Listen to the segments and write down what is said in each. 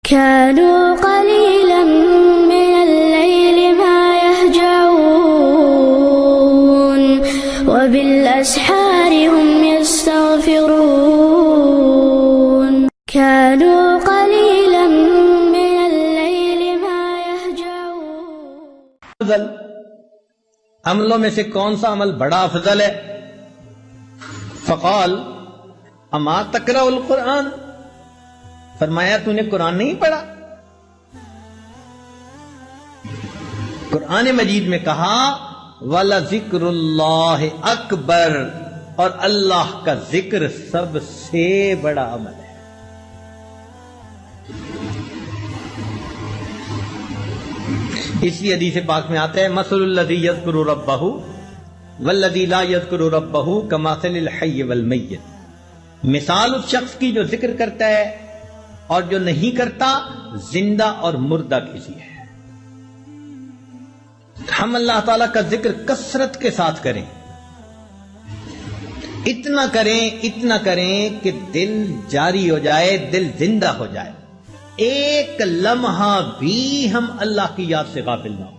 كانوا قليلا من الليل ما يهجعون وبالأسحار هم يستغفرون كانوا قليلا من الليل ما يهجعون افضل عملوں میں سے کون سا عمل بڑا افضل ہے؟ فقال اما تقرأ القرآن، فرمایا تو نے قرآن نہیں پڑھا؟ قرآن مجید میں کہا وَلَذِكْرُ اللَّهِ اکبر، اور اللہ کا ذکر سب سے بڑا عمل ہے۔ اس لیے حدیث پاک میں آتا ہے مثل الذی یذکر ربہ والذی لا یذکر ربہ کمثل الحی والمیت، مثال اس شخص کی جو ذکر کرتا ہے اور جو نہیں کرتا زندہ اور مردہ کسی ہے۔ ہم اللہ تعالیٰ کا ذکر کثرت کے ساتھ کریں، اتنا کریں کہ دل جاری ہو جائے، دل زندہ ہو جائے، ایک لمحہ بھی ہم اللہ کی یاد سے غافل نہ ہو۔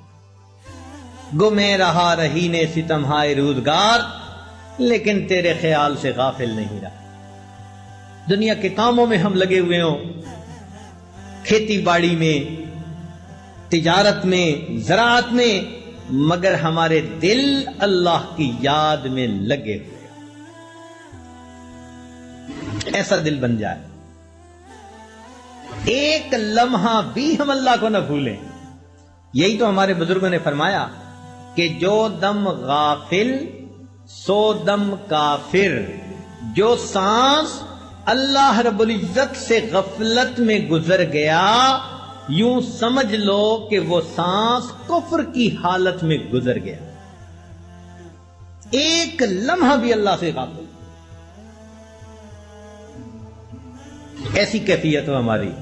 گمے رہا رہی نے ستم ہائے روزگار، لیکن تیرے خیال سے غافل نہیں رہا۔ دنیا کے کاموں میں ہم لگے ہوئے ہوں، کھیتی باڑی میں، تجارت میں، زراعت میں، مگر ہمارے دل اللہ کی یاد میں لگے ہوئے، ایسا دل بن جائے، ایک لمحہ بھی ہم اللہ کو نہ بھولیں۔ یہی تو ہمارے بزرگوں نے فرمایا کہ جو دم غافل سو دم کافر، جو سانس اللہ رب العزت سے غفلت میں گزر گیا، یوں سمجھ لو کہ وہ سانس کفر کی حالت میں گزر گیا۔ ایک لمحہ بھی اللہ سے غافل، ایسی کیفیت ہو ہماری،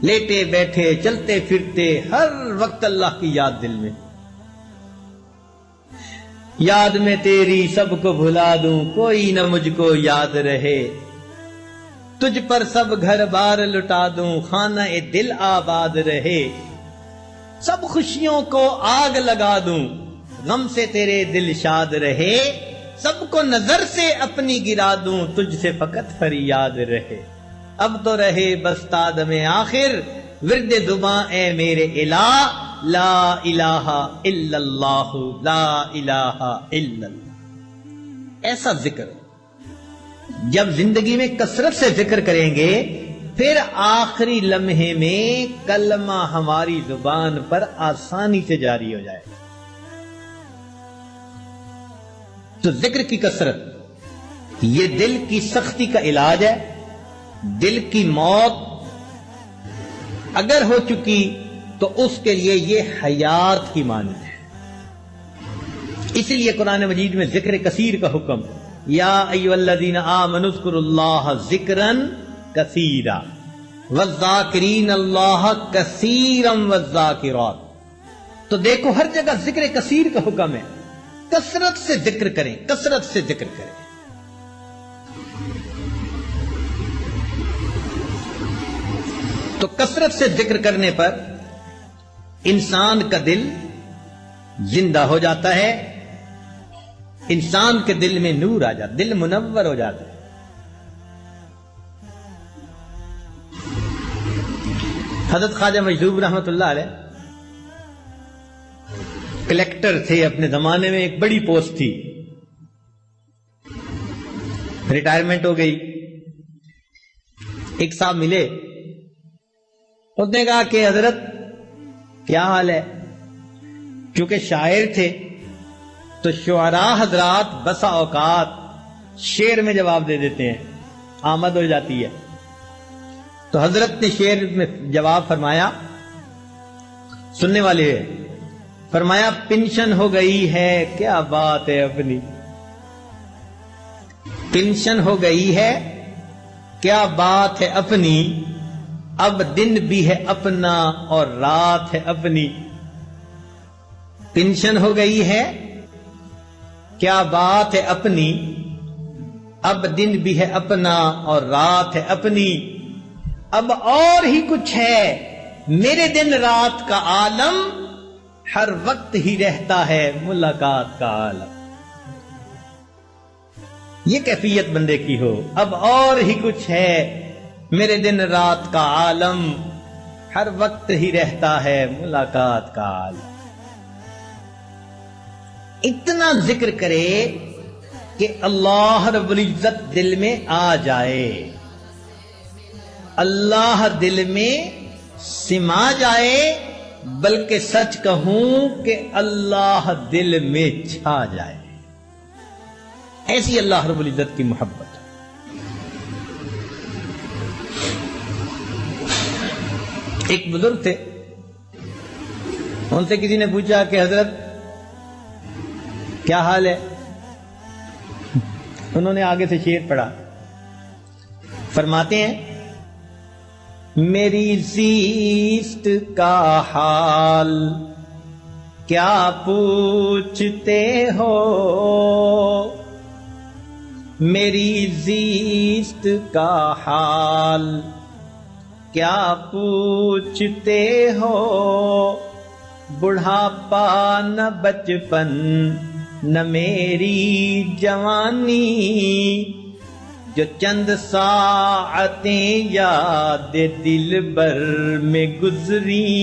لیٹے بیٹھے چلتے پھرتے ہر وقت اللہ کی یاد دل میں، یاد میں تیری سب کو بھلا دوں کوئی نہ مجھ کو یاد رہے، تجھ پر سب گھر بار لٹا دوں خانہ دل آباد رہے، سب خوشیوں کو آگ لگا دوں غم سے تیرے دل شاد رہے، سب کو نظر سے اپنی گرا دوں تجھ سے فقط فریاد رہے، اب تو رہے بس تا دم آخر ورد زباں اے میرے الہ، لا الہ الا اللہ لا الہ الا اللہ۔ ایسا ذکر جب زندگی میں کثرت سے ذکر کریں گے، پھر آخری لمحے میں کلمہ ہماری زبان پر آسانی سے جاری ہو جائے گا۔ تو ذکر کی کثرت یہ دل کی سختی کا علاج ہے۔ دل کی موت اگر ہو چکی تو اس کے لیے یہ حیات کی مانند ہے۔ اسی لیے قرآن مجید میں ذکر کثیر کا حکم، یا ایھا الذین آمنوا اذکروا اللہ ذکرا کثیرا والذاکرین اللہ کثیرا والذاکرات۔ تو دیکھو ہر جگہ ذکر کثیر کا حکم ہے، کثرت سے ذکر کریں، کثرت سے ذکر کریں۔ تو کثرت سے ذکر کرنے پر انسان کا دل زندہ ہو جاتا ہے، انسان کے دل میں نور آ جاتا، دل منور ہو جاتا ہے۔ حضرت خواجہ مجذوب رحمۃ اللہ علیہ کلیکٹر تھے اپنے زمانے میں، ایک بڑی پوسٹ تھی، ریٹائرمنٹ ہو گئی۔ ایک صاحب ملے، اس نے کہا کہ حضرت کیا حال ہے؟ کیونکہ شاعر تھے تو شعراء حضرات بسا اوقات شعر میں جواب دے دیتے ہیں، آمد ہو جاتی ہے۔ تو حضرت نے شعر میں جواب فرمایا، سننے والے ہیں، فرمایا پنشن ہو گئی ہے کیا بات ہے اپنی، پنشن ہو گئی ہے کیا بات ہے اپنی، اب دن بھی ہے اپنا اور رات ہے اپنی، پنشن ہو گئی ہے کیا بات ہے اپنی، اب دن بھی ہے اپنا اور رات ہے اپنی، اب اور ہی کچھ ہے، میرے دن رات کا عالم ہر وقت ہی رہتا ہے ملاقات کا عالم۔ یہ کیفیت بندے کی ہو، اب اور ہی کچھ ہے، میرے دن رات کا عالم ہر وقت ہی رہتا ہے ملاقات کا عالم۔ اتنا ذکر کرے کہ اللہ رب العزت دل میں آ جائے، اللہ دل میں سما جائے، بلکہ سچ کہوں کہ اللہ دل میں چھا جائے، ایسی اللہ رب العزت کی محبت۔ ایک بزرگ تھے، ان سے کسی نے پوچھا کہ حضرت کیا حال ہے؟ انہوں نے آگے سے شعر پڑھا، فرماتے ہیں میری زیست کا حال کیا پوچھتے ہو، میری زیست کا حال کیا پوچھتے ہو، بڑھاپا نہ بچپن نہ میری جوانی، جو چند ساعتیں یاد دل بر میں گزری،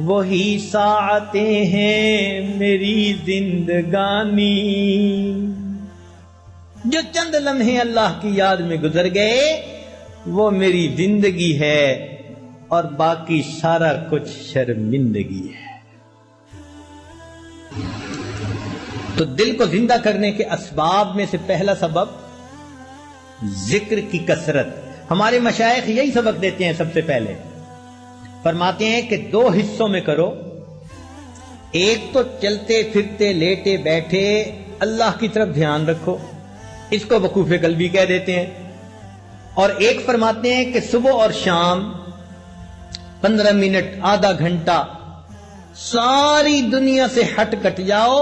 وہی ساعتیں ہیں میری زندگانی۔ جو چند لمحے اللہ کی یاد میں گزر گئے وہ میری زندگی ہے، اور باقی سارا کچھ شرمندگی ہے۔ تو دل کو زندہ کرنے کے اسباب میں سے پہلا سبب ذکر کی کثرت۔ ہمارے مشائخ یہی سبق دیتے ہیں، سب سے پہلے فرماتے ہیں کہ 2 حصوں میں کرو، ایک تو چلتے پھرتے لیٹے بیٹھے اللہ کی طرف دھیان رکھو، اس کو وقوف قلبی کہہ دیتے ہیں، اور ایک فرماتے ہیں کہ صبح اور شام 15 منٹ آدھا گھنٹہ ساری دنیا سے ہٹ کٹ جاؤ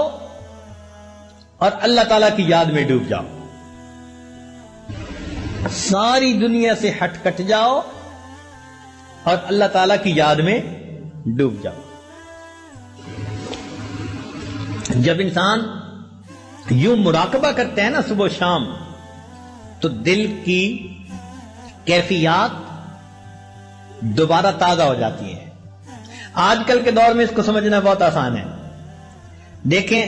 اور اللہ تعالیٰ کی یاد میں ڈوب جاؤ، ساری دنیا سے ہٹ کٹ جاؤ اور اللہ تعالیٰ کی یاد میں ڈوب جاؤ۔ جب انسان یوں مراقبہ کرتا ہے نا صبح و شام، تو دل کی کیفیات دوبارہ تازہ ہو جاتی ہیں۔ آج کل کے دور میں اس کو سمجھنا بہت آسان ہے۔ دیکھیں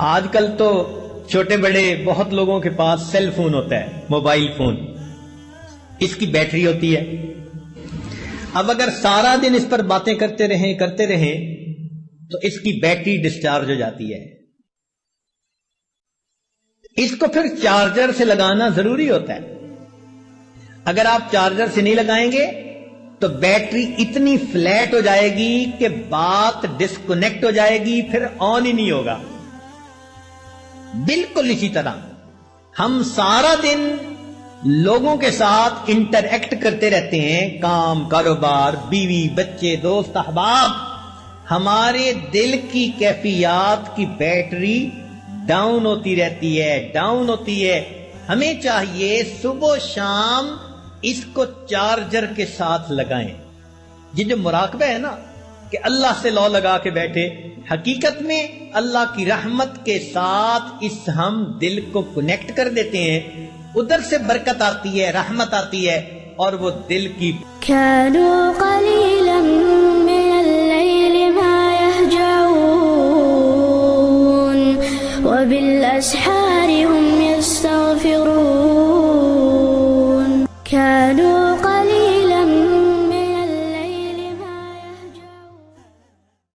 آج کل تو چھوٹے بڑے بہت لوگوں کے پاس سیل فون ہوتا ہے، موبائل فون، اس کی بیٹری ہوتی ہے۔ اب اگر سارا دن اس پر باتیں کرتے رہیں تو اس کی بیٹری ڈسچارج ہو جاتی ہے۔ اس کو پھر چارجر سے لگانا ضروری ہوتا ہے۔ اگر آپ چارجر سے نہیں لگائیں گے تو بیٹری اتنی فلیٹ ہو جائے گی کہ بات ڈسکنیکٹ ہو جائے گی، پھر آن ہی نہیں ہوگا۔ بالکل اسی طرح ہم سارا دن لوگوں کے ساتھ انٹریکٹ کرتے رہتے ہیں، کام، کاروبار، بیوی، بچے، دوست، احباب، ہمارے دل کی کیفیات کی بیٹری ڈاؤن ہوتی رہتی ہے۔ ہمیں چاہیے صبح و شام اس کو چارجر کے ساتھ لگائیں۔ یہ جو مراقبہ ہے نا کہ اللہ سے لو لگا کے بیٹھے، حقیقت میں اللہ کی رحمت کے ساتھ اس ہم دل کو کنیکٹ کر دیتے ہیں، ادھر سے برکت آتی ہے، رحمت آتی ہے، اور وہ دل کی كانوا قليلا من الليل ما يهجعون وبالأسحار